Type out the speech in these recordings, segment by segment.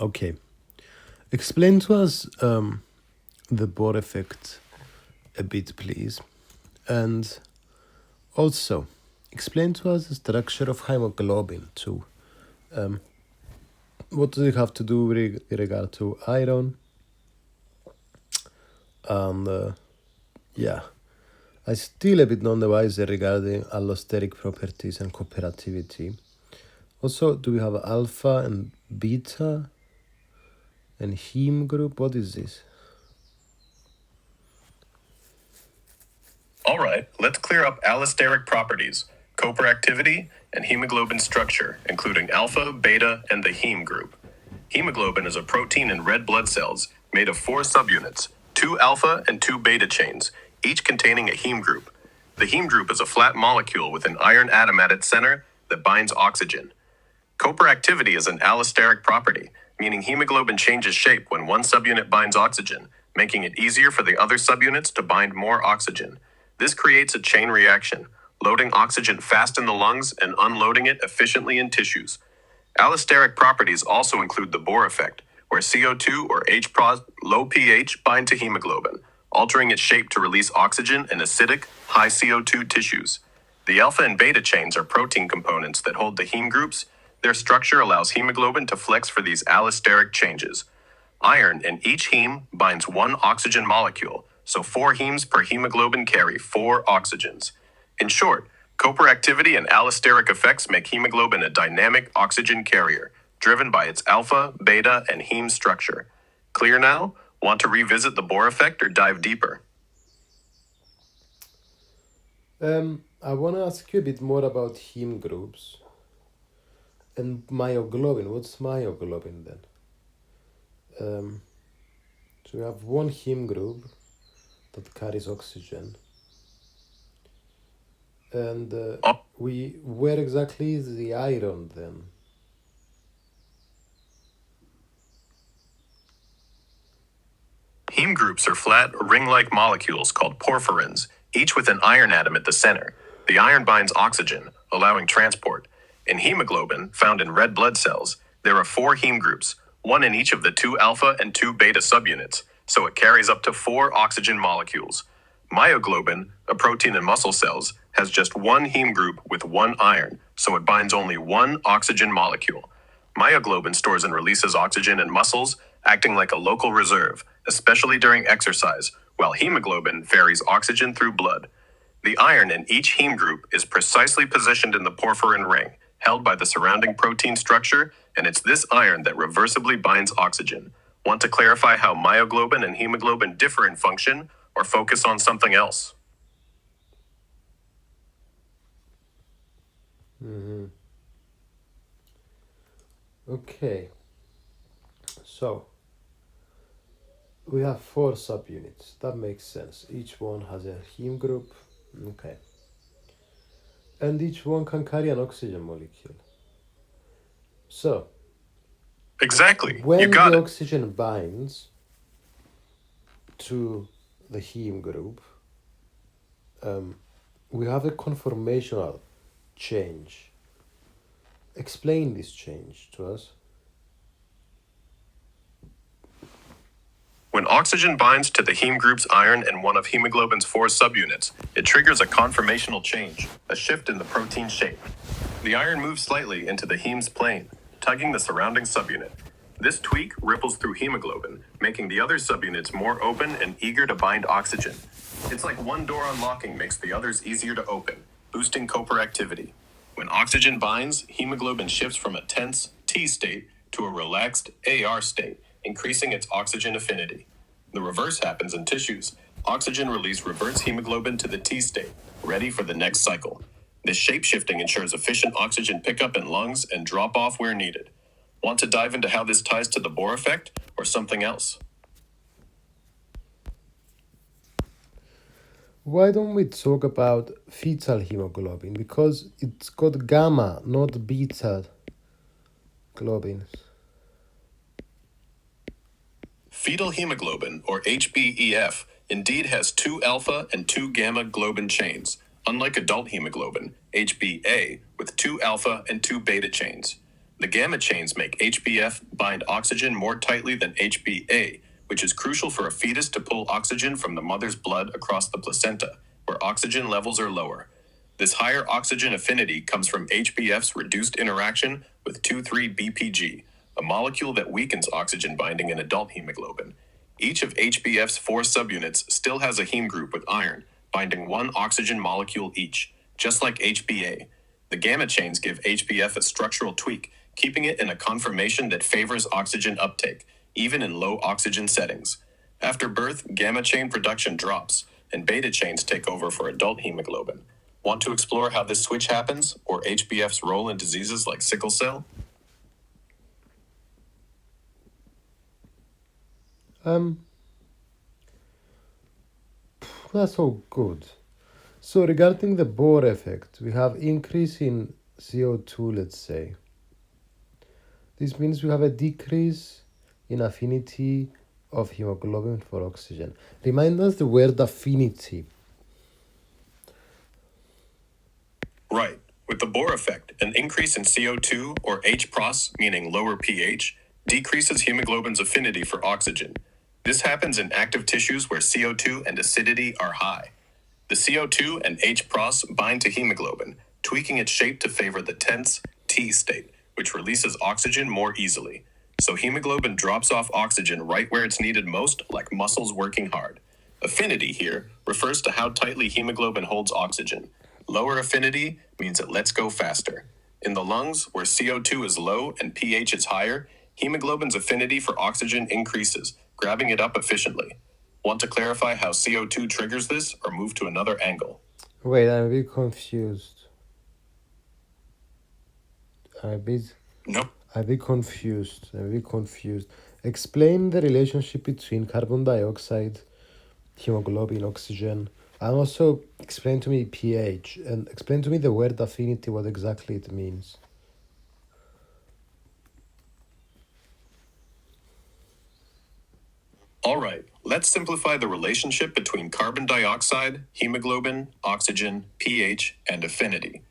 Okay. Explain to us the Bohr effect a bit, please. And also, explain to us the structure of hemoglobin, too. What does it have to do with regard to iron? And, yeah. I'm still a bit none the wiser regarding allosteric properties and cooperativity. Also, do we have alpha and beta and heme group? What is this? All right, let's clear up allosteric properties, cooperativity, and hemoglobin structure, including alpha, beta, and the heme group. Hemoglobin is a protein in red blood cells made of 4 subunits, 2 alpha and 2 beta chains, each containing a heme group. The heme group is a flat molecule with an iron atom at its center that binds oxygen. Cooperativity is an allosteric property, meaning hemoglobin changes shape when one subunit binds oxygen, making it easier for the other subunits to bind more oxygen. This creates a chain reaction, loading oxygen fast in the lungs and unloading it efficiently in tissues. Allosteric properties also include the Bohr effect, where CO2 or H low pH bind to hemoglobin, altering its shape to release oxygen in acidic, high CO2 tissues. The alpha and beta chains are protein components that hold the heme groups. Their structure allows hemoglobin to flex for these allosteric changes. Iron in each heme binds 1 oxygen molecule, so 4 hemes per hemoglobin carry 4 oxygens. In short, cooperativity and allosteric effects make hemoglobin a dynamic oxygen carrier, driven by its alpha, beta, and heme structure. Clear now? Want to revisit the Bohr effect or dive deeper? I want to ask you a bit more about heme groups. And myoglobin, what's myoglobin then? So we have one heme group that carries oxygen. And where exactly is the iron then? Heme groups are flat, ring-like molecules called porphyrins, each with an iron atom at the center. The iron binds oxygen, allowing transport. In hemoglobin, found in red blood cells, there are 4 heme groups, 1 in each of the 2 alpha and 2 beta subunits, so it carries up to 4 oxygen molecules. Myoglobin, a protein in muscle cells, has just 1 heme group with 1 iron, so it binds only 1 oxygen molecule. Myoglobin stores and releases oxygen in muscles, acting like a local reserve, especially during exercise, while hemoglobin ferries oxygen through blood. The iron in each heme group is precisely positioned in the porphyrin ring, held by the surrounding protein structure, and it's this iron that reversibly binds oxygen. Want to clarify how myoglobin and hemoglobin differ in function, or focus on something else? Okay. So, we have 4 subunits. That makes sense. Each one has a heme group. Okay. And each one can carry an oxygen molecule. So, Exactly. when You got the it. oxygen binds to the heme group, we have a conformational change. Explain this change to us. When oxygen binds to the heme group's iron and one of hemoglobin's 4 subunits, it triggers a conformational change, a shift in the protein shape. The iron moves slightly into the heme's plane, tugging the surrounding subunit. This tweak ripples through hemoglobin, making the other subunits more open and eager to bind oxygen. It's like one door unlocking makes the others easier to open, boosting cooperativity. When oxygen binds, hemoglobin shifts from a tense T state to a relaxed AR state, increasing its oxygen affinity. The reverse happens in tissues. Oxygen release reverts hemoglobin to the T state, ready for the next cycle. This shape-shifting ensures efficient oxygen pickup in lungs and drop-off where needed. Want to dive into how this ties to the Bohr effect or something else? Why don't we talk about fetal hemoglobin? Because it's got gamma, not beta globins. Fetal hemoglobin, or HbEF, indeed has 2 alpha and 2 gamma globin chains. unlike adult hemoglobin, HbA, with 2 alpha and 2 beta chains. The gamma chains make HbF bind oxygen more tightly than HbA, which is crucial for a fetus to pull oxygen from the mother's blood across the placenta, where oxygen levels are lower. This higher oxygen affinity comes from HbF's reduced interaction with 2,3-BPG, a molecule that weakens oxygen binding in adult hemoglobin. Each of HbF's 4 subunits still has a heme group with iron, binding 1 oxygen molecule each, just like HbA. The gamma chains give HbF a structural tweak, keeping it in a conformation that favors oxygen uptake, even in low oxygen settings. After birth, gamma chain production drops, and beta chains take over for adult hemoglobin. Want to explore how this switch happens, or HbF's role in diseases like sickle cell? That's all good. So regarding the Bohr effect, we have increase in CO2, let's say. This means we have a decrease in affinity of hemoglobin for oxygen. Remind us the word affinity. Right. With the Bohr effect, an increase in CO2, or H-pros, meaning lower pH, decreases hemoglobin's affinity for oxygen. This happens in active tissues where CO2 and acidity are high. The CO2 and H-pros bind to hemoglobin, tweaking its shape to favor the tense T state, which releases oxygen more easily. So hemoglobin drops off oxygen right where it's needed most, like muscles working hard. Affinity here refers to how tightly hemoglobin holds oxygen. Lower affinity means it lets go faster. In the lungs, where CO2 is low and pH is higher, hemoglobin's affinity for oxygen increases, grabbing it up efficiently. Want to clarify how CO2 triggers this, or move to another angle? Wait, I'm a bit confused. I'm a bit confused. Explain the relationship between carbon dioxide, hemoglobin, oxygen, and also explain to me pH, and explain to me the word affinity, what exactly it means. All right, let's simplify the relationship between carbon dioxide, hemoglobin, oxygen, pH, and affinity.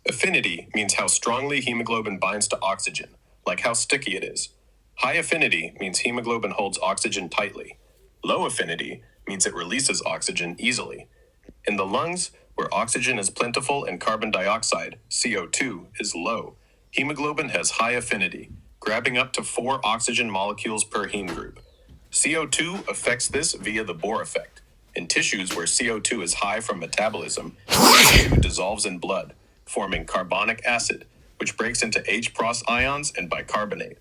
Affinity means how strongly hemoglobin binds to oxygen, like how sticky it is. High affinity means hemoglobin holds oxygen tightly. Low affinity means it releases oxygen easily. In the lungs, where oxygen is plentiful and carbon dioxide, CO2, is low, hemoglobin has high affinity, grabbing up to 4 oxygen molecules per heme group. CO2 affects this via the Bohr effect. In tissues where CO2 is high from metabolism, CO2 dissolves in blood, forming carbonic acid, which breaks into H-pros ions and bicarbonate.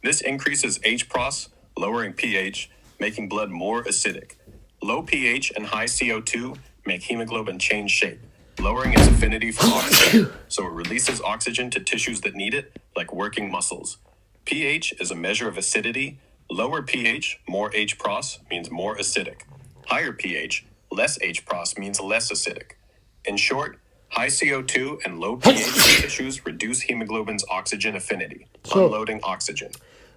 This increases H-pros, lowering pH, making blood more acidic. Low pH and high CO2 make hemoglobin change shape, lowering its affinity for oxygen, so it releases oxygen to tissues that need it, like working muscles. pH is a measure of acidity. Lower pH, more H-pros, means more acidic. Higher pH, less H-pros, means less acidic. In short, high CO2 and low pH tissues reduce hemoglobin's oxygen affinity, unloading oxygen.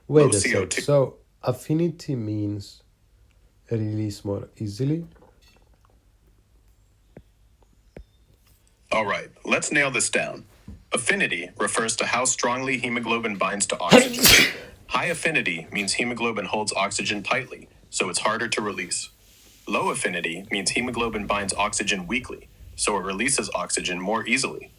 Wait Low a sec. CO2. So affinity means release more easily. All right, let's nail this down. Affinity refers to how strongly hemoglobin binds to oxygen. High affinity means hemoglobin holds oxygen tightly, so it's harder to release. Low affinity means hemoglobin binds oxygen weakly, so it releases oxygen more easily.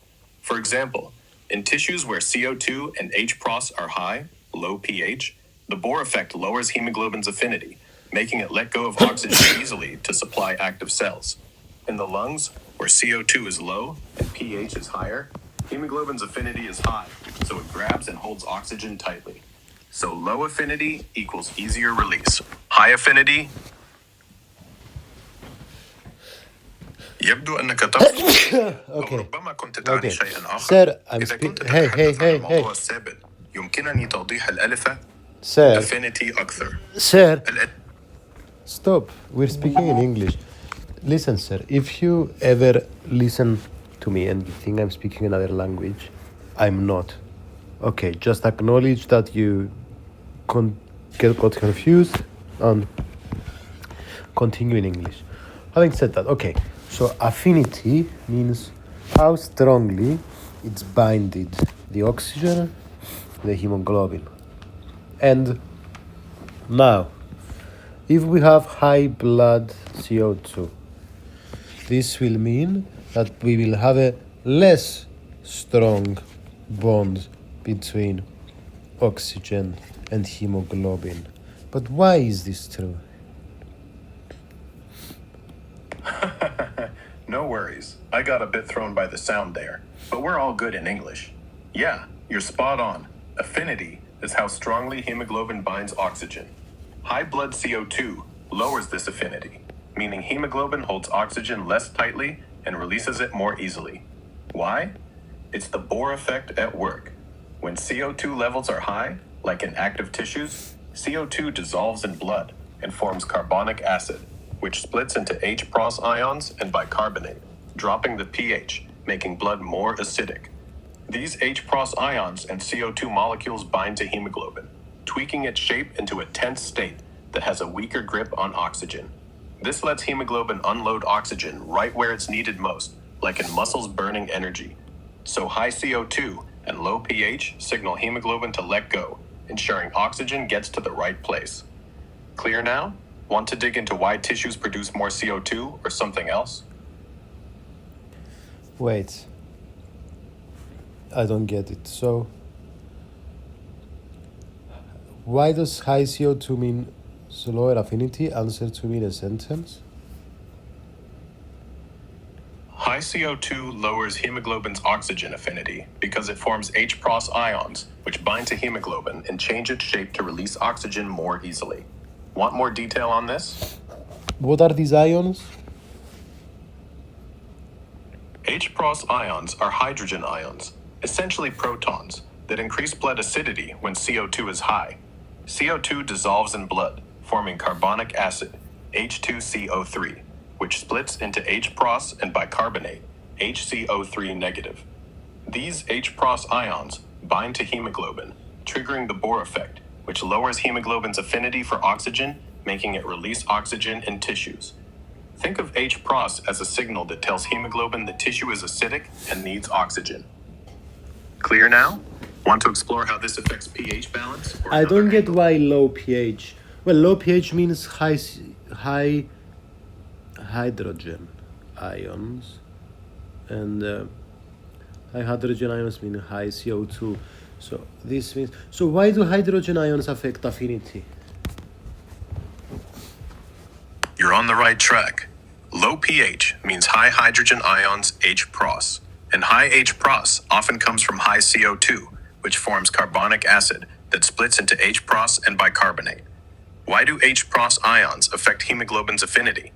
For example, in tissues where CO2 and H-pros are high, low pH, the Bohr effect lowers hemoglobin's affinity, making it let go of oxygen easily to supply active cells. In the lungs, where CO2 is low and pH is higher, hemoglobin's affinity is high, so it grabs and holds oxygen tightly. So low affinity equals easier release. High affinity يبدو أنك تقصد أو ربما كنت تعني شيئا آخر. إذا كنت تتحدث عن الموضوع السابق يمكنني توضيح الألفة affinity أكثر. Sir, stop. We're speaking in English. Listen, sir, if you ever listen to me and you think I'm speaking another language, I'm not. Okay, just acknowledge that you got confused and continue in English. Having said that, okay, So affinity means how strongly it's binded the oxygen, the hemoglobin. And now, if we have high blood CO2, this will mean that we will have a less strong bond between oxygen and hemoglobin. But why is this true? No worries. I got a bit thrown by the sound there, but we're all good in English. Yeah, you're spot on. Affinity is how strongly hemoglobin binds oxygen. High blood CO2 lowers this affinity, meaning hemoglobin holds oxygen less tightly and releases it more easily. Why? It's the Bohr effect at work. When CO2 levels are high, like in active tissues, CO2 dissolves in blood and forms carbonic acid, which splits into H-pros ions and bicarbonate, dropping the pH, making blood more acidic. These H-pros ions and CO2 molecules bind to hemoglobin, tweaking its shape into a tense state that has a weaker grip on oxygen. This lets hemoglobin unload oxygen right where it's needed most, like in muscles burning energy. So high CO2 and low pH signal hemoglobin to let go, ensuring oxygen gets to the right place. Clear now? Want to dig into why tissues produce more CO2 or something else? Wait, I don't get it. So, why does high CO2 mean slower affinity? Answer to me in a sentence. High CO2 lowers hemoglobin's oxygen affinity because it forms H-pros ions, which bind to hemoglobin and change its shape to release oxygen more easily. Want more detail on this? What are these ions? H-pros ions are hydrogen ions, essentially protons, that increase blood acidity when CO2 is high. CO2 dissolves in blood, forming carbonic acid, H2CO3, which splits into H-pros and bicarbonate, HCO3 negative. These H-pros ions bind to hemoglobin, triggering the Bohr effect, which lowers hemoglobin's affinity for oxygen, making it release oxygen in tissues. Think of H-pros as a signal that tells hemoglobin the tissue is acidic and needs oxygen. Clear now? Want to explore how this affects pH balance? I don't get why low pH. Well, low pH means high hydrogen ions, and high hydrogen ions mean high CO2. So this means. So why do hydrogen ions affect affinity? You're on the right track. Low pH means high hydrogen ions H-pros, and high H-pros often comes from high CO2, which forms carbonic acid that splits into H-pros and bicarbonate. Why do H-pros ions affect hemoglobin's affinity?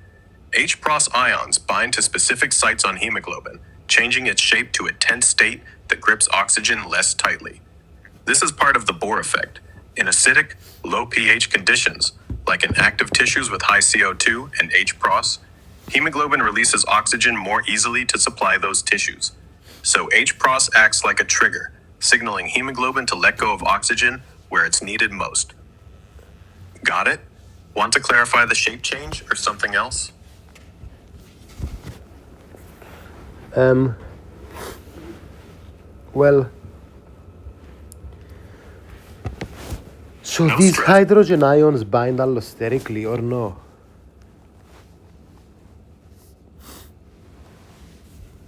H-pros ions bind to specific sites on hemoglobin, changing its shape to a tense state that grips oxygen less tightly. This is part of the Bohr effect. In acidic, low pH conditions, like in active tissues with high CO2 and H-pros, hemoglobin releases oxygen more easily to supply those tissues. So H-pros acts like a trigger, signaling hemoglobin to let go of oxygen where it's needed most. Got it? Want to clarify the shape change or something else? Well, so No these stress. hydrogen ions bind allosterically or no?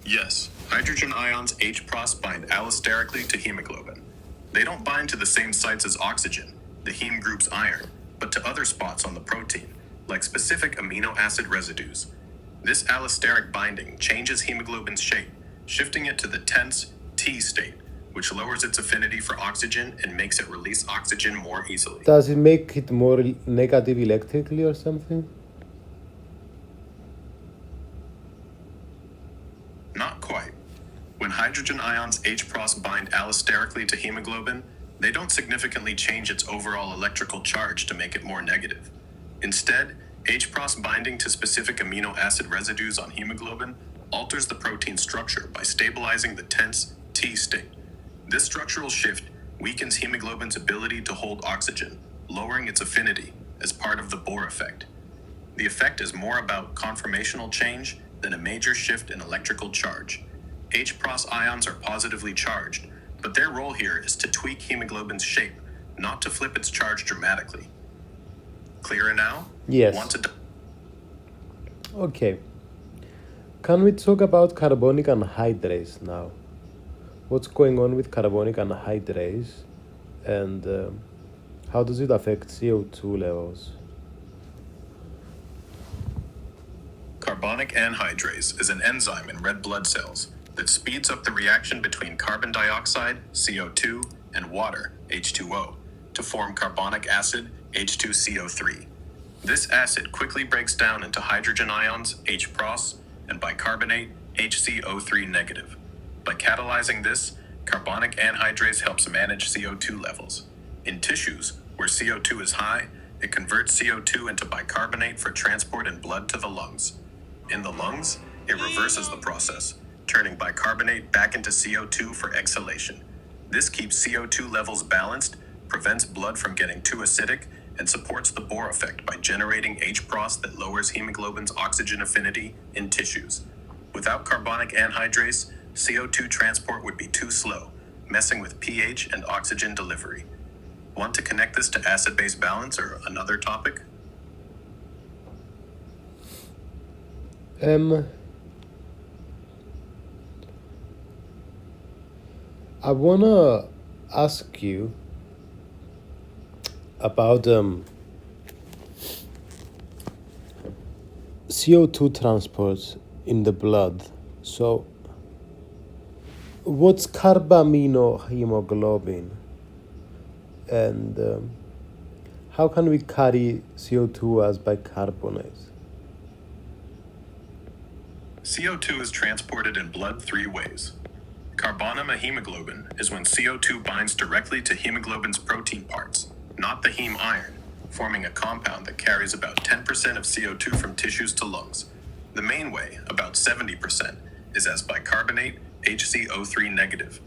Yes, hydrogen ions H-pros bind allosterically to hemoglobin. They don't bind to the same sites as oxygen, the heme group's iron, but to other spots on the protein, like specific amino acid residues. This allosteric binding changes hemoglobin's shape, shifting it to the tense T state, which lowers its affinity for oxygen and makes it release oxygen more easily. Does it make it more negative electrically or something? Not quite. When hydrogen ions H-pros bind allosterically to hemoglobin, they don't significantly change its overall electrical charge to make it more negative. Instead, H-pros binding to specific amino acid residues on hemoglobin alters the protein structure by stabilizing the tense T state. This structural shift weakens hemoglobin's ability to hold oxygen, lowering its affinity as part of the Bohr effect. The effect is more about conformational change then a major shift in electrical charge. H-pros ions are positively charged, but their role here is to tweak hemoglobin's shape, not to flip its charge dramatically. Clearer now? Yes. Okay. Can we talk about carbonic anhydrase now? What's going on with carbonic anhydrase and how does it affect CO2 levels? Carbonic anhydrase is an enzyme in red blood cells that speeds up the reaction between carbon dioxide, CO2, and water, H2O, to form carbonic acid, H2CO3. This acid quickly breaks down into hydrogen ions, H-pros, and bicarbonate, HCO3 negative. By catalyzing this, carbonic anhydrase helps manage CO2 levels. In tissues, where CO2 is high, it converts CO2 into bicarbonate for transport in blood to the lungs. In the lungs, it reverses the process, turning bicarbonate back into CO2 for exhalation. This keeps CO2 levels balanced, prevents blood from getting too acidic, and supports the Bohr effect by generating H-pros that lowers hemoglobin's oxygen affinity in tissues. Without carbonic anhydrase, CO2 transport would be too slow, messing with pH and oxygen delivery. Want to connect this to acid-base balance or another topic? I wanna ask you about CO2 transport in the blood. So, what's carbaminohemoglobin, and how can we carry CO2 as bicarbonate? CO2 is transported in blood three ways. Carbonaminohemoglobin is when CO2 binds directly to hemoglobin's protein parts, not the heme iron, forming a compound that carries about 10% of CO2 from tissues to lungs. The main way, about 70%, is as bicarbonate, HCO3 negative.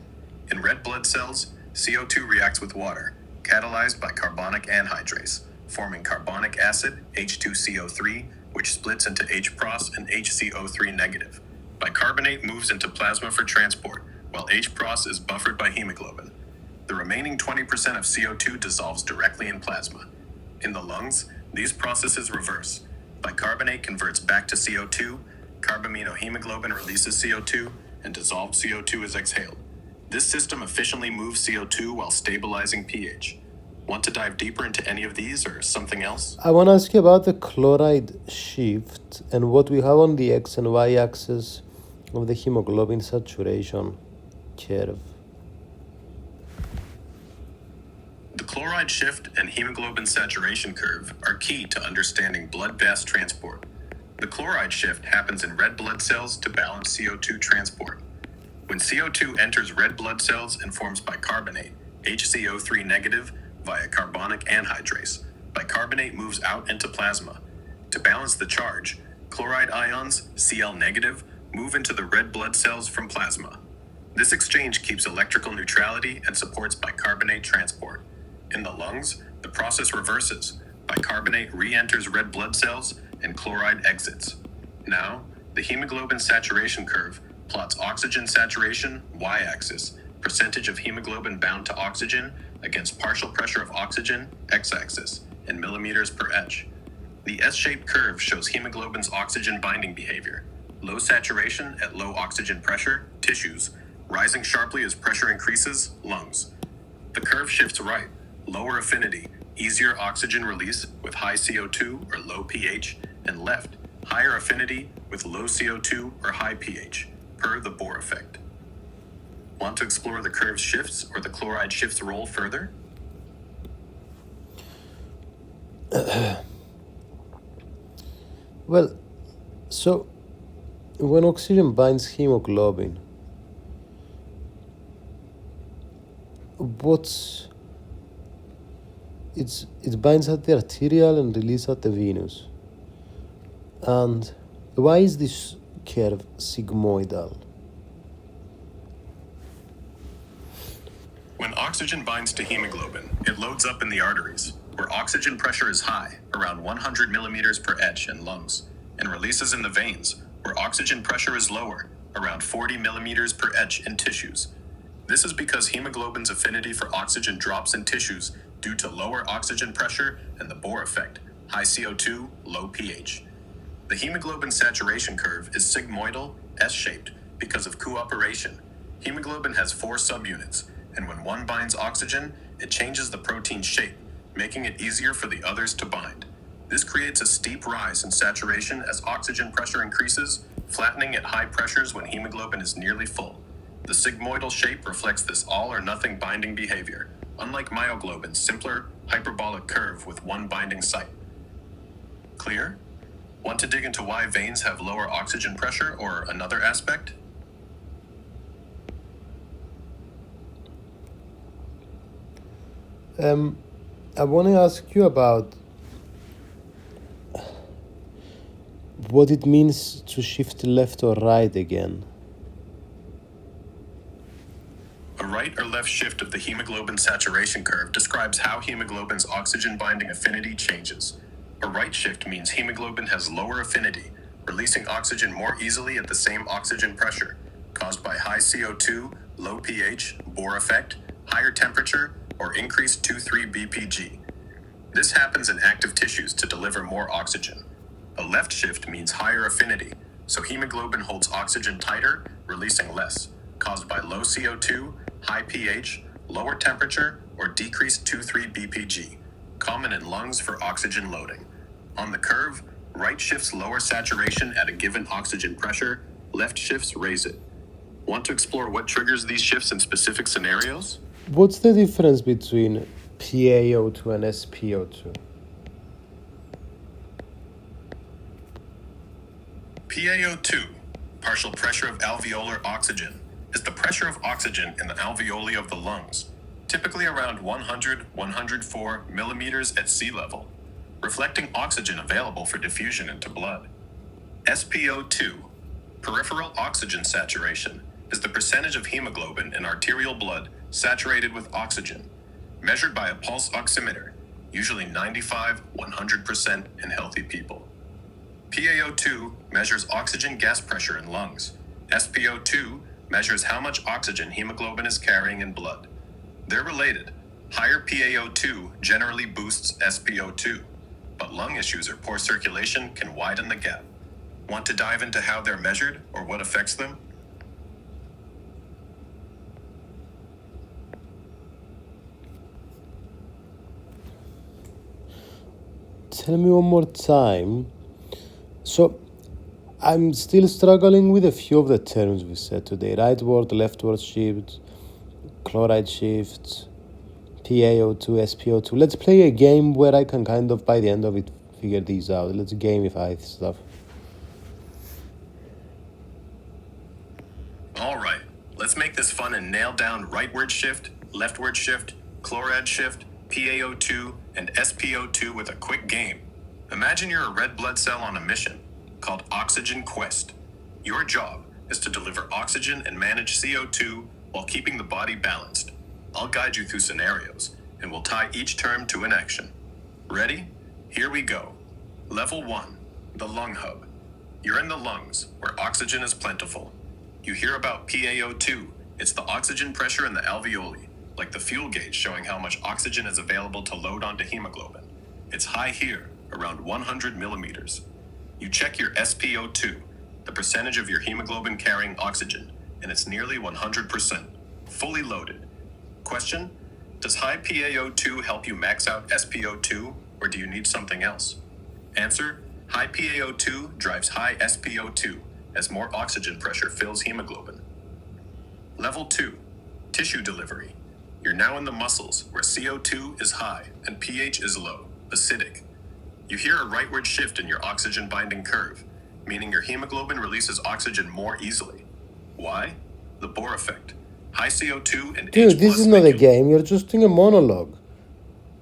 In red blood cells, CO2 reacts with water, catalyzed by carbonic anhydrase, forming carbonic acid, H2CO3, which splits into H-pros and HCO3 negative. Bicarbonate moves into plasma for transport, while H-pros is buffered by hemoglobin. The remaining 20% of CO2 dissolves directly in plasma. In the lungs, these processes reverse. Bicarbonate converts back to CO2, carbaminohemoglobin releases CO2, and dissolved CO2 is exhaled. This system efficiently moves CO2 while stabilizing pH. Want to dive deeper into any of these or something else? I want to ask you about the chloride shift and what we have on the X and Y axis of the hemoglobin saturation curve. The chloride shift and hemoglobin saturation curve are key to understanding blood-gas transport. The chloride shift happens in red blood cells to balance CO2 transport. When CO2 enters red blood cells and forms bicarbonate, HCO3 negative, via carbonic anhydrase, bicarbonate moves out into plasma. To balance the charge, chloride ions, Cl negative, move into the red blood cells from plasma. This exchange keeps electrical neutrality and supports bicarbonate transport. In the lungs, the process reverses. Bicarbonate re-enters red blood cells and chloride exits. Now, the hemoglobin saturation curve plots oxygen saturation, y-axis, percentage of hemoglobin bound to oxygen, against partial pressure of oxygen, x-axis, in millimeters per etch. The S-shaped curve shows hemoglobin's oxygen binding behavior. Low saturation at low oxygen pressure, tissues. Rising sharply as pressure increases, lungs. The curve shifts right, lower affinity, easier oxygen release with high CO2 or low pH, and left, higher affinity with low CO2 or high pH, per the Bohr effect. Want to explore the curve shifts or the chloride shift's role further? Well, so when oxygen binds hemoglobin, it binds at the arterial and releases at the venous. And why is this curve sigmoidal? When oxygen binds to hemoglobin, it loads up in the arteries, where oxygen pressure is high, around 100 millimeters per etch in lungs, and releases in the veins, where oxygen pressure is lower, around 40 millimeters per etch in tissues. This is because hemoglobin's affinity for oxygen drops in tissues due to lower oxygen pressure and the Bohr effect, high CO2, low pH. The hemoglobin saturation curve is sigmoidal, S-shaped, because of cooperation. Hemoglobin has 4 subunits, and when one binds oxygen, it changes the protein's shape, making it easier for the others to bind. This creates a steep rise in saturation as oxygen pressure increases, flattening at high pressures when hemoglobin is nearly full. The sigmoidal shape reflects this all-or-nothing binding behavior, unlike myoglobin's simpler, hyperbolic curve with one binding site. Clear? Want to dig into why veins have lower oxygen pressure or another aspect? I want to ask you about what it means to shift left or right again. A right or left shift of the hemoglobin saturation curve describes how hemoglobin's oxygen binding affinity changes. A right shift means hemoglobin has lower affinity, releasing oxygen more easily at the same oxygen pressure, caused by high CO2, low pH, Bohr effect, higher temperature, or increased 2,3 BPG. This happens in active tissues to deliver more oxygen. A left shift means higher affinity, so hemoglobin holds oxygen tighter, releasing less, caused by low CO2, high pH, lower temperature, or decreased 2,3 BPG, common in lungs for oxygen loading. On the curve, right shifts lower saturation at a given oxygen pressure, left shifts raise it. Want to explore what triggers these shifts in specific scenarios? What's the difference between PaO2 and SpO2? PaO2, partial pressure of alveolar oxygen, is the pressure of oxygen in the alveoli of the lungs, typically around 104 millimeters at sea level, reflecting oxygen available for diffusion into blood. SpO2, peripheral oxygen saturation, is the percentage of hemoglobin in arterial blood saturated with oxygen, measured by a pulse oximeter, usually 95-100% in healthy people. PaO2 measures oxygen gas pressure in lungs. SpO2 measures how much oxygen hemoglobin is carrying in blood. They're related. Higher PaO2 generally boosts SpO2, but lung issues or poor circulation can widen the gap. Want to dive into how they're measured or what affects them? Tell me one more time. So, I'm still struggling with a few of the terms we said today. Rightward, leftward shift, chloride shift, PaO2, SpO2. Let's play a game where I can kind of, by the end of it, figure these out. Let's gamify stuff. All right, let's make this fun and nail down rightward shift, leftward shift, chloride shift, PaO2, and SpO2 with a quick game. Imagine you're a red blood cell on a mission called Oxygen Quest. Your job is to deliver oxygen and manage CO2 while keeping the body balanced. I'll guide you through scenarios, and we'll tie each term to an action. Ready? Here we go. Level 1, the lung hub. You're in the lungs, where oxygen is plentiful. You hear about PaO2. It's the oxygen pressure in the alveoli, like the fuel gauge showing how much oxygen is available to load onto hemoglobin. It's high here, around 100 millimeters. You check your SpO2, the percentage of your hemoglobin carrying oxygen, and it's nearly 100%, fully loaded. Question: does high PaO2 help you max out SpO2, or do you need something else? Answer: high PaO2 drives high SpO2 as more oxygen pressure fills hemoglobin. Level 2, tissue delivery. You're now in the muscles, where CO2 is high and pH is low, acidic. You hear a rightward shift in your oxygen binding curve, meaning your hemoglobin releases oxygen more easily. Why? The Bohr effect. High CO2 and H+. Dude, this is not a game. You're just doing a monologue.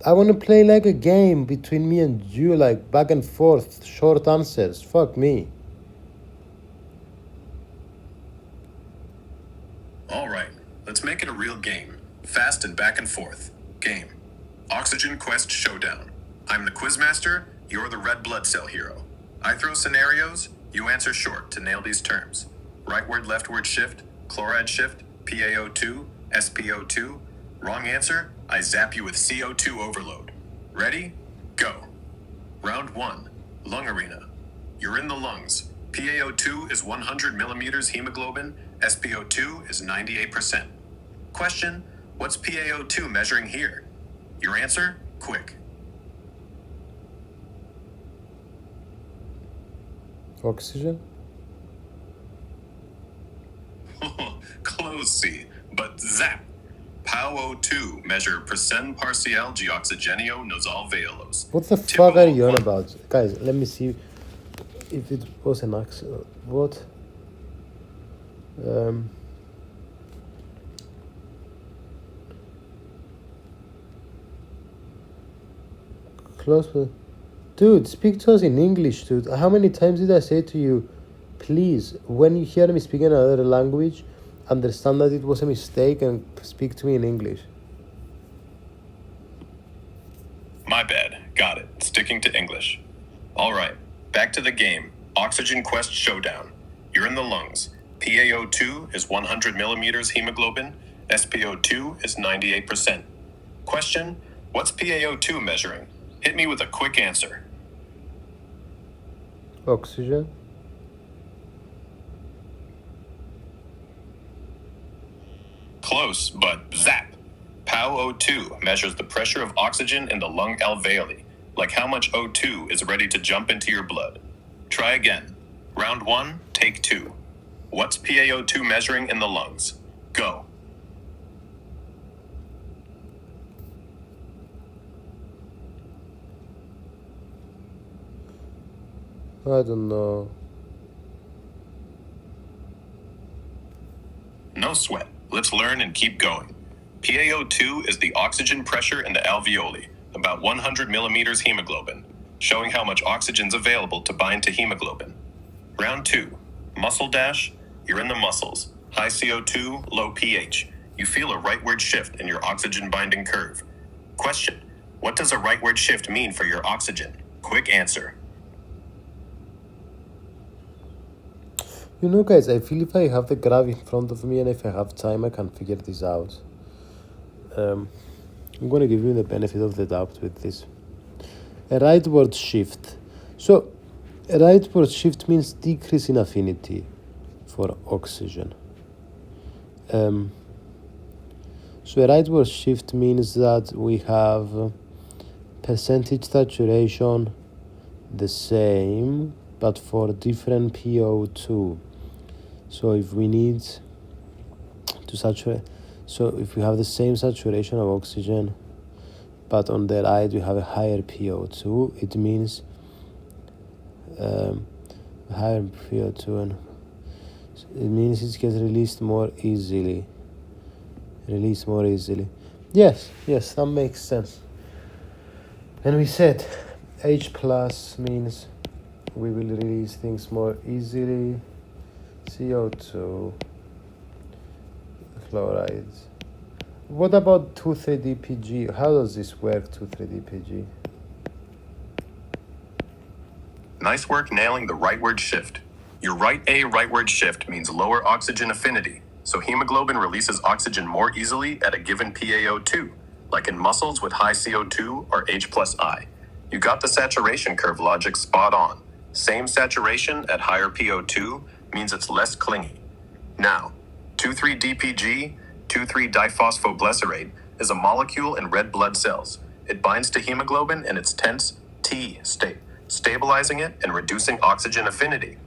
I want to play like a game between me and you, like back and forth, short answers. Fuck me. All right, let's make it a real game. Fast and back and forth. Game. Oxygen Quest Showdown. I'm the quizmaster, you're the red blood cell hero. I throw scenarios, You answer short to nail these terms. Rightward, leftward shift, chloride shift, PaO2, SpO2. Wrong answer, I zap you with CO2 overload. Ready? Go. Round 1. Lung arena. You're in the lungs. PaO2 is 100 millimeters hemoglobin, SpO2 is 98%. Question, what's PaO2 measuring here? Your answer, quick. Oxygen? Close C, but zap. PaO2 measure percent partial geoxygenio nasal-veolose. What the fuck are you on about? Guys, let me see if it was an accident. What? Close. Dude, speak to us in English, dude. How many times did I say to you, please, when you hear me speak in another language, understand that it was a mistake and speak to me in English? My bad. Got it. Sticking to English. All right. Back to the game. Oxygen Quest Showdown. You're in the lungs. PaO2 is 100 millimeters hemoglobin. SpO2 is 98%. Question, what's PaO2 measuring? Hit me with a quick answer. Oxygen? Close, but zap. PaO2 measures the pressure of oxygen in the lung alveoli, like how much O2 is ready to jump into your blood. Try again. Round 1, take 2. What's PaO2 measuring in the lungs? Go. I don't know. No sweat. Let's learn and keep going. PaO2 is the oxygen pressure in the alveoli, about 100 millimeters hemoglobin, showing how much oxygen's available to bind to hemoglobin. Round 2. Muscle dash. You're in the muscles. High CO2, low pH. You feel a rightward shift in your oxygen binding curve. Question, what does a rightward shift mean for your oxygen? Quick answer. You know, guys, I feel if I have the graph in front of me and if I have time, I can figure this out. I'm going to give you the benefit of the doubt with this. A rightward shift. So, a rightward shift means decrease in affinity for oxygen. So, a rightward shift means that we have percentage saturation the same, but for different PO2. So if we need to saturate, so if we have the same saturation of oxygen, but on the right we have a higher PO2, it means higher PO2, and it means it gets released more easily. Yes, that makes sense. And we said H plus means we will release things more easily. CO2, chlorides. What about 2,3-DPG? How does this work, 2,3-DPG? Nice work nailing the rightward shift. Your right A rightward shift means lower oxygen affinity, so hemoglobin releases oxygen more easily at a given PaO2, like in muscles with high CO2 or H plus I. You got the saturation curve logic spot on. Same saturation at higher PO2 means it's less clingy. Now, 2,3-DPG, 2,3-diphosphoglycerate, is a molecule in red blood cells. It binds to hemoglobin in its tense T state, stabilizing it and reducing oxygen affinity.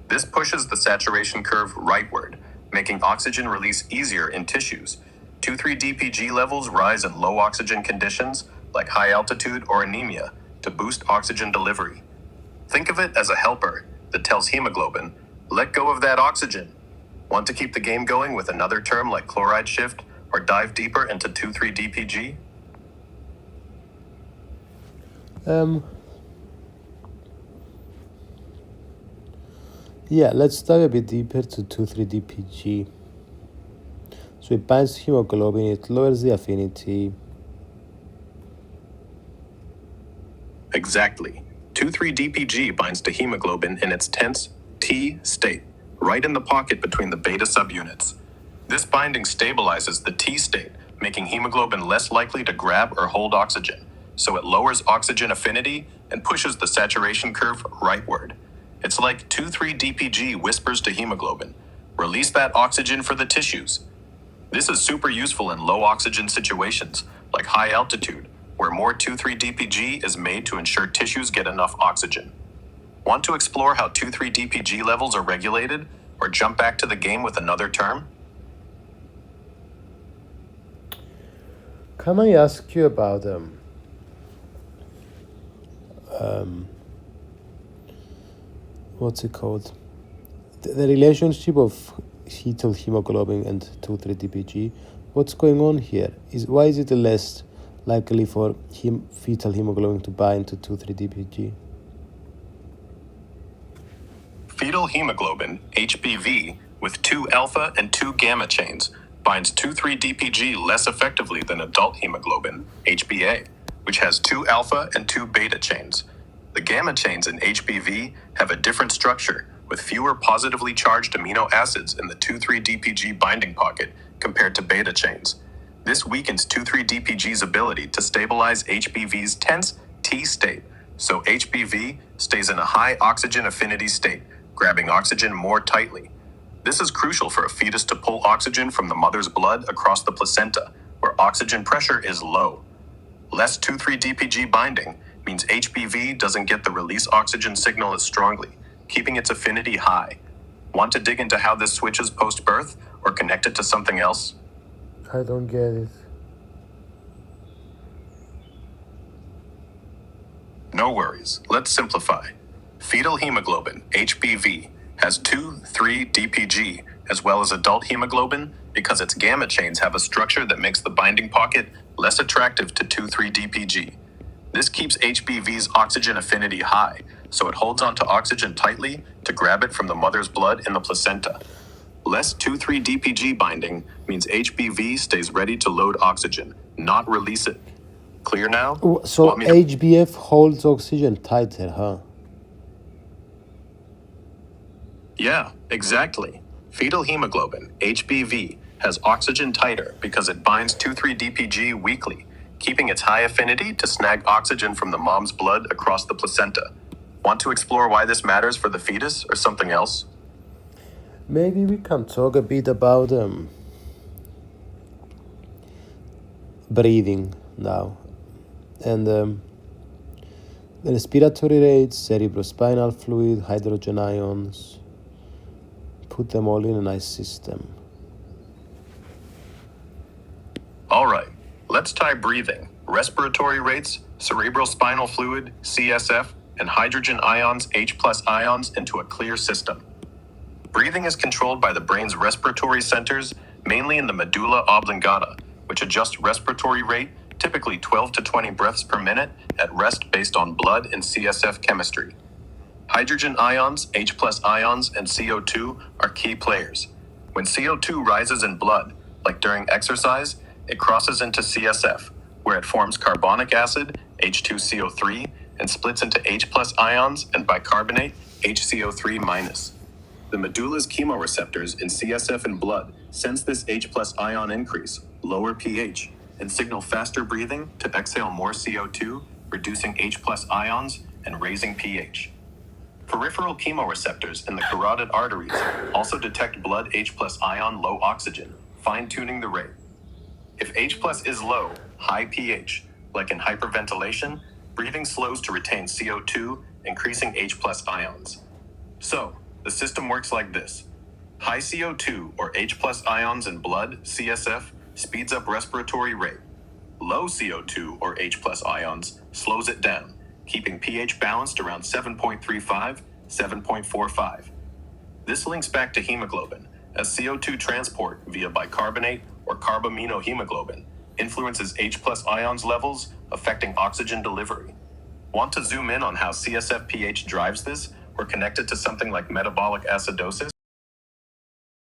This pushes the saturation curve rightward, making oxygen release easier in tissues. 2,3-DPG levels rise in low oxygen conditions, like high altitude or anemia, to boost oxygen delivery. Think of it as a helper that tells hemoglobin, let go of that oxygen. Want to keep the game going with another term like chloride shift or dive deeper into 2,3-DPG? Yeah, let's dive a bit deeper to 2,3-DPG. So it binds hemoglobin, it lowers the affinity. Exactly. 2,3-DPG binds to hemoglobin in its tense T state, right in the pocket between the beta subunits. This binding stabilizes the T state, making hemoglobin less likely to grab or hold oxygen, so it lowers oxygen affinity and pushes the saturation curve rightward. It's like 2,3-DPG whispers to hemoglobin, release that oxygen for the tissues. This is super useful in low oxygen situations, like high altitude, where more 2,3-DPG is made to ensure tissues get enough oxygen. Want to explore how 2,3-DPG levels are regulated, or jump back to the game with another term? Can I ask you about what's it called? The relationship of fetal hemoglobin and 2,3-DPG. What's going on here? Why is it less likely for fetal hemoglobin to bind to 2,3-DPG? Fetal hemoglobin, HBV, with 2 alpha and 2 gamma chains, binds 2,3-DPG less effectively than adult hemoglobin, HbA, which has 2 alpha and 2 beta chains. The gamma chains in HBV have a different structure, with fewer positively charged amino acids in the 2,3-DPG binding pocket compared to beta chains. This weakens 2,3-DPG's ability to stabilize HBV's tense T state, so HBV stays in a high oxygen affinity state, grabbing oxygen more tightly. This is crucial for a fetus to pull oxygen from the mother's blood across the placenta, where oxygen pressure is low. Less 2,3-DPG binding means HBV doesn't get the release oxygen signal as strongly, keeping its affinity high. Want to dig into how this switches post-birth, or connect it to something else? I don't get it. No worries, let's simplify. Fetal hemoglobin, HBV, has 2,3-DPG, as well as adult hemoglobin, because its gamma chains have a structure that makes the binding pocket less attractive to 2,3-DPG. This keeps HBV's oxygen affinity high, so it holds onto oxygen tightly to grab it from the mother's blood in the placenta. Less 2,3-DPG binding means HBV stays ready to load oxygen, not release it. Clear now? So HbF holds oxygen tighter, huh? Yeah, exactly. Fetal hemoglobin, HBV, has oxygen tighter because it binds 2,3-DPG weakly, keeping its high affinity to snag oxygen from the mom's blood across the placenta. Want to explore why this matters for the fetus or something else? Maybe we can talk a bit about breathing now. And the respiratory rates, cerebrospinal fluid, hydrogen ions, put them all in a nice system. All right, let's tie breathing, respiratory rates, cerebrospinal fluid, CSF, and hydrogen ions, H+ ions, into a clear system. Breathing is controlled by the brain's respiratory centers, mainly in the medulla oblongata, which adjusts respiratory rate, typically 12 to 20 breaths per minute, at rest based on blood and CSF chemistry. Hydrogen ions, H+ ions, and CO2 are key players. When CO2 rises in blood, like during exercise, it crosses into CSF, where it forms carbonic acid, H2CO3, and splits into H+ ions and bicarbonate, HCO3-. The medulla's chemoreceptors in CSF and blood sense this H+ ion increase, lower pH, and signal faster breathing to exhale more CO2, reducing H+ ions and raising pH. Peripheral chemoreceptors in the carotid arteries also detect blood H+ ion low oxygen, fine-tuning the rate. If H+ is low, high pH, like in hyperventilation, breathing slows to retain CO2, increasing H+ ions. So, the system works like this. High CO2 or H+ ions in blood, CSF, speeds up respiratory rate. Low CO2 or H+ ions slows it down, keeping pH balanced around 7.35, 7.45. This links back to hemoglobin, as CO2 transport via bicarbonate or carbaminohemoglobin influences H+ ions levels, affecting oxygen delivery. Want to zoom in on how CSF pH drives this, or connect it to something like metabolic acidosis?